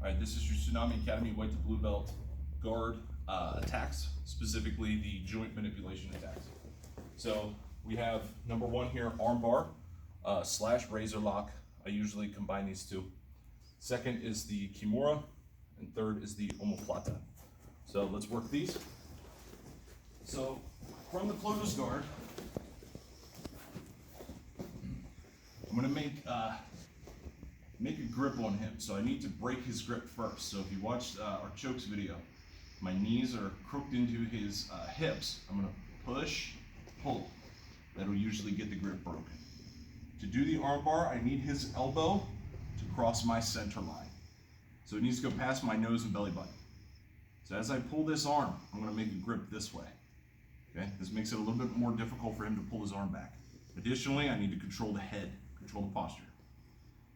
Alright, this is your Tsunami Academy white to blue belt guard attacks, specifically the joint manipulation attacks. So we have number one here, arm bar slash razor lock. I usually combine these two. Second is the Kimura, and third is the Omoplata. So let's work these. So from the closed guard, I'm going to make a grip on him. So I need to break his grip first. So if you watched our chokes video, my knees are crooked into his hips. I'm going to push, pull. That'll usually get the grip broken. To do the arm bar, I need his elbow to cross my center line. So it needs to go past my nose and belly button. So as I pull this arm, I'm going to make a grip this way. Okay, this makes it a little bit more difficult for him to pull his arm back. Additionally, I need to control the head, control the posture.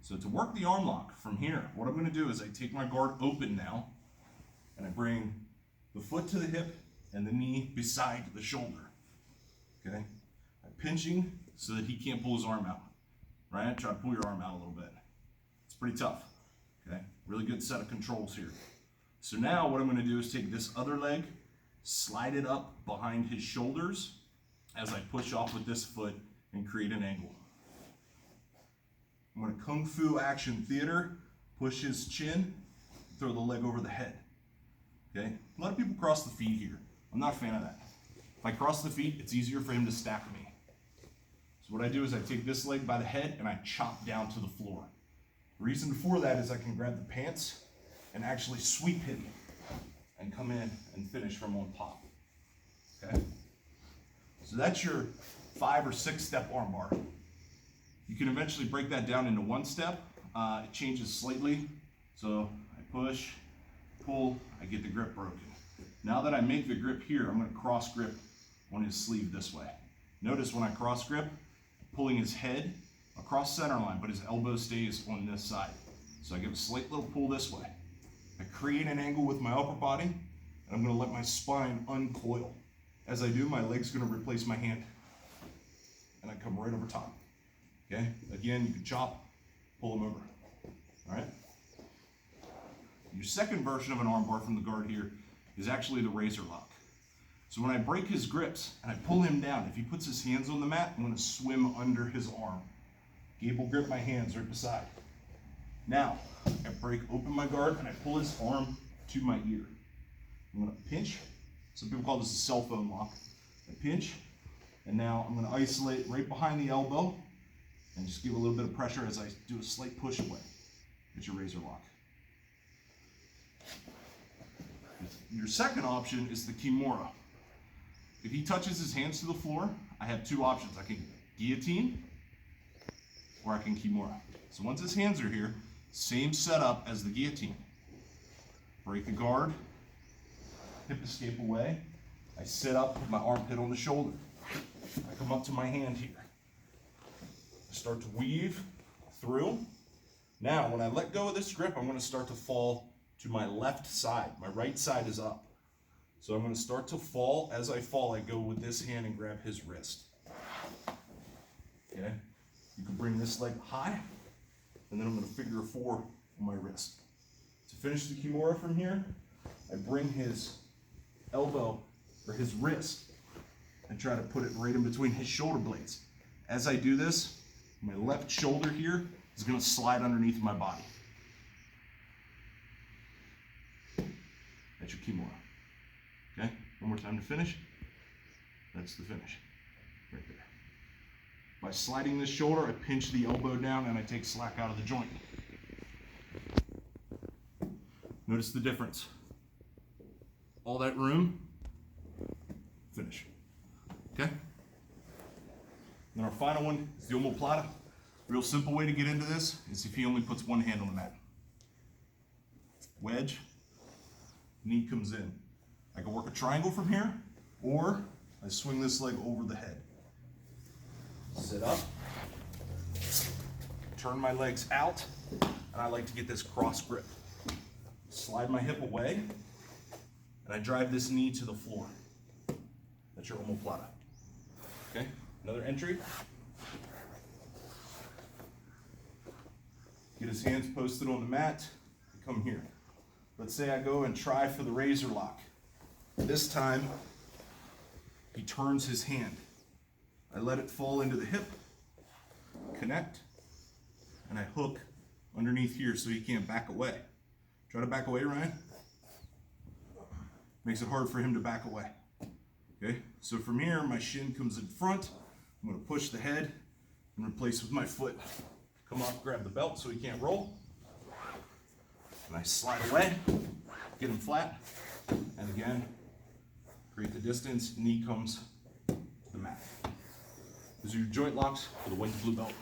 So to work the arm lock from here, what I'm going to do is I take my guard open now, and I bring the foot to the hip and the knee beside the shoulder. Okay, I'm pinching so that he can't pull his arm out. Right, try to pull your arm out a little bit. It's pretty tough. Okay, really good set of controls here. So now what I'm going to do is take this other leg, slide it up behind his shoulders as I push off with this foot and create an angle. I'm going to Kung Fu action theater, push his chin, throw the leg over the head. Okay? A lot of people cross the feet here. I'm not a fan of that. If I cross the feet, it's easier for him to stack me. So what I do is I take this leg by the head and I chop down to the floor. The reason for that is I can grab the pants and actually sweep him and come in and finish from on top. Okay? So that's your 5 or 6 step arm bar. You can eventually break that down into one step. It changes slightly. So I push, pull, I get the grip broken. Now that I make the grip here, I'm going to cross grip on his sleeve this way. Notice when I cross grip, I'm pulling his head across center line, but his elbow stays on this side. So I give a slight little pull this way. I create an angle with my upper body, and I'm going to let my spine uncoil. As I do, my leg's going to replace my hand, and I come right over top. Okay, again, you can chop, pull them over. All right. Your second version of an arm bar from the guard here is actually the razor lock. So when I break his grips and I pull him down, if he puts his hands on the mat, I'm going to swim under his arm. Gable grip my hands right beside. Now, I break open my guard and I pull his arm to my ear. I'm going to pinch. Some people call this a cell phone lock. I pinch, and now I'm going to isolate right behind the elbow and just give a little bit of pressure as I do a slight push away. It's your razor lock. Your second option is the Kimura. If he touches his hands to the floor, I have two options. I can guillotine or I can Kimura. So once his hands are here, same setup as the guillotine. Break the guard, hip escape away. I sit up, put my armpit on the shoulder. I come up to my hand here. I start to weave through. Now, when I let go of this grip, I'm going to start to fall to my left side. My right side is up. So I'm going to start to fall. As I fall, I go with this hand and grab his wrist. Okay? You can bring this leg high, and then I'm going to figure 4 on my wrist. To finish the Kimura from here, I bring his elbow, or his wrist, and try to put it right in between his shoulder blades. As I do this, my left shoulder here is going to slide underneath my body. That's your Kimura. Okay, one more time to finish. That's the finish, right there. By sliding this shoulder, I pinch the elbow down and I take slack out of the joint. Notice the difference. All that room, finish. Okay? Then our final one is the Omoplata. Real simple way to get into this is if he only puts one hand on the mat. Wedge, knee comes in. I can work a triangle from here, or I swing this leg over the head. Sit up, turn my legs out, and I like to get this cross grip. Slide my hip away, and I drive this knee to the floor. That's your Omoplata. Okay, another entry. Get his hands posted on the mat, come here. let's say I go and try for the Razon Lock. This time, he turns his hand. I let it fall into the hip, connect, and I hook underneath here so he can't back away. Try to back away, Ryan. Makes it hard for him to back away. Okay, so from here, my shin comes in front. I'm gonna push the head and replace with my foot. Come up, grab the belt so he can't roll. And I slide away, get him flat, and again, create the distance, knee comes to the mat. Those are your joint locks for the white and blue belt.